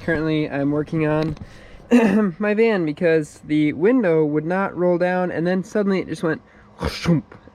Currently I'm working on my van because the window would not roll down, and then suddenly it just went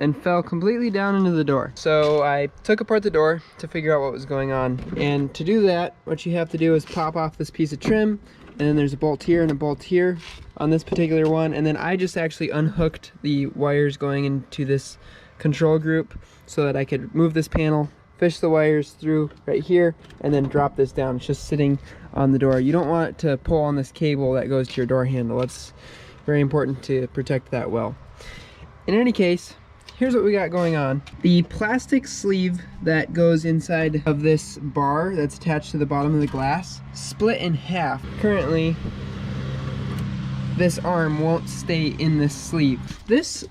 and fell completely down into the door. So I took apart the door to figure out what was going on, and to do that what you have to do is pop off this piece of trim, and then there's a bolt here and a bolt here on this particular one, and then I just actually unhooked the wires going into this control group so that I could move this panel, fish the wires through right here, and then drop this down. It's just sitting on the door. You don't want it to pull on this cable that goes to your door handle. It's very important to protect that well. In any case, here's what we got going on. The plastic sleeve that goes inside of this bar that's attached to the bottom of the glass split in half. Currently, this arm won't stay in this sleeve. This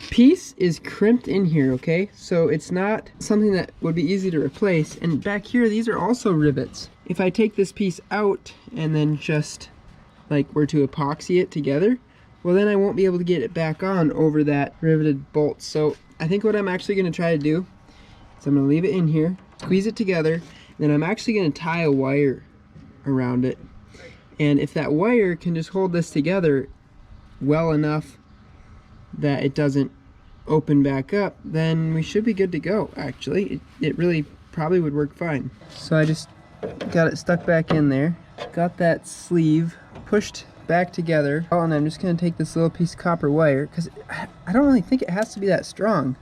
piece is crimped in here, okay? So it's not something that would be easy to replace. And back here, these are also rivets. If I take this piece out and then just like were to epoxy it together, well then I won't be able to get it back on over that riveted bolt. So I think what I'm actually gonna try to do is I'm gonna leave it in here, squeeze it together, and then I'm actually gonna tie a wire around it. And if that wire can just hold this together well enough that it doesn't open back up, then we should be good to go. Actually, it really probably would work fine. So I just got it stuck back in there, got that sleeve pushed back together. Oh, and I'm just gonna take this little piece of copper wire, because I don't really think it has to be that strong.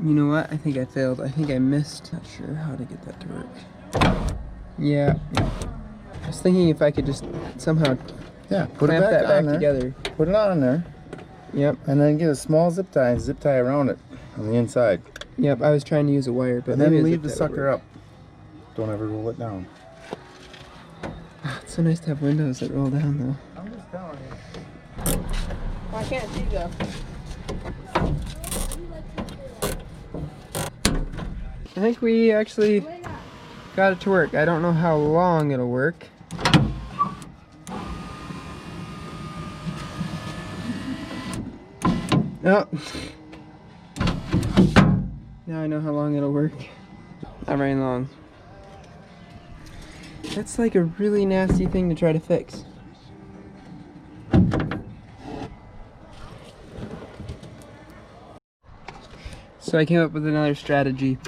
You know what? I think I failed. I think I missed. Not sure how to get that to work. Yeah. I was thinking if I could just somehow put it back together. Put it on there. Yep. And then get a small zip tie around it on the inside. Yep, I was trying to use a wire, but and then leave the sucker up. Don't ever roll it down. It's so nice to have windows that roll down, though. I'm just telling you. I can't see though. I think we actually got it to work. I don't know how long it'll work. Oh. Now I know how long it'll work. Not very long. That's like a really nasty thing to try to fix. So I came up with another strategy.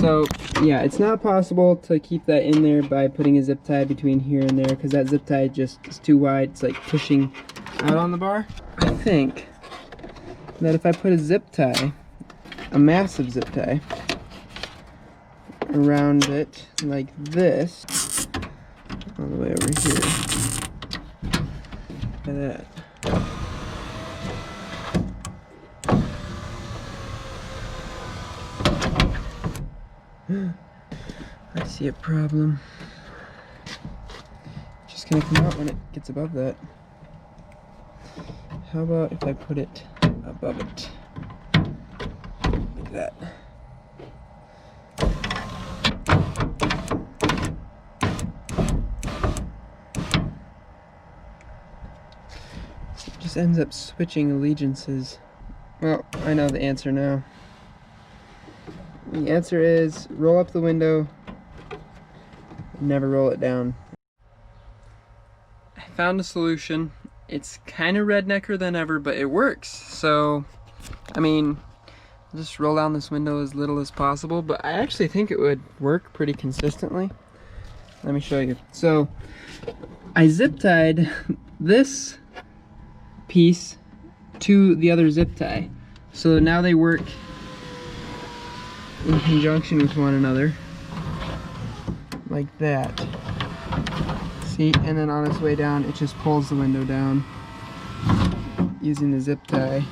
So yeah, it's not possible to keep that in there by putting a zip tie between here and there, because that zip tie just is too wide. It's like pushing out on the bar. I think that if I put a zip tie, a massive zip tie, around it like this, all the way over here, like that. I see a problem. It's just gonna come out when it gets above that. How about if I put it above it? Like that. It just ends up switching allegiances. Well, I know the answer now. The answer is roll up the window, never roll it down. I found a solution. It's kind of rednecker than ever, but it works. So, I mean, I'll just roll down this window as little as possible, but I actually think it would work pretty consistently. Let me show you. So, I zip tied this piece to the other zip tie. So now they work in conjunction with one another, like that. See, and then on its way down, it just pulls the window down using the zip tie.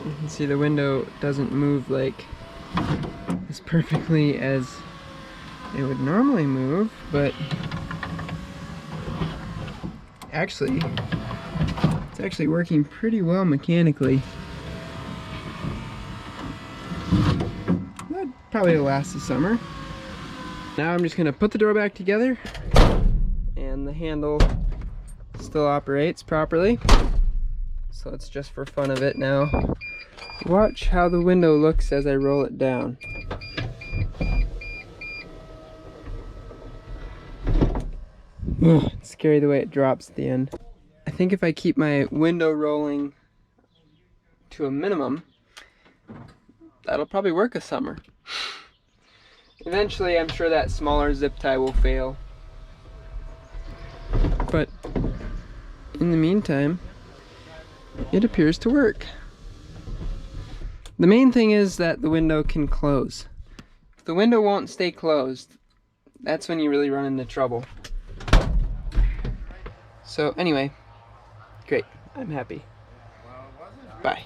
You can see the window doesn't move like as perfectly as it would normally move, but actually, it's actually working pretty well mechanically. That probably will last the summer. Now I'm just gonna put the door back together and the handle still operates properly. So it's just for fun of it now. Watch how the window looks as I roll it down. Ugh, it's scary the way it drops at the end. I think if I keep my window rolling to a minimum, that'll probably work a summer. Eventually, I'm sure that smaller zip tie will fail. But in the meantime, it appears to work. The main thing is that the window can close. If the window won't stay closed, that's when you really run into trouble. So anyway, great. I'm happy. Bye.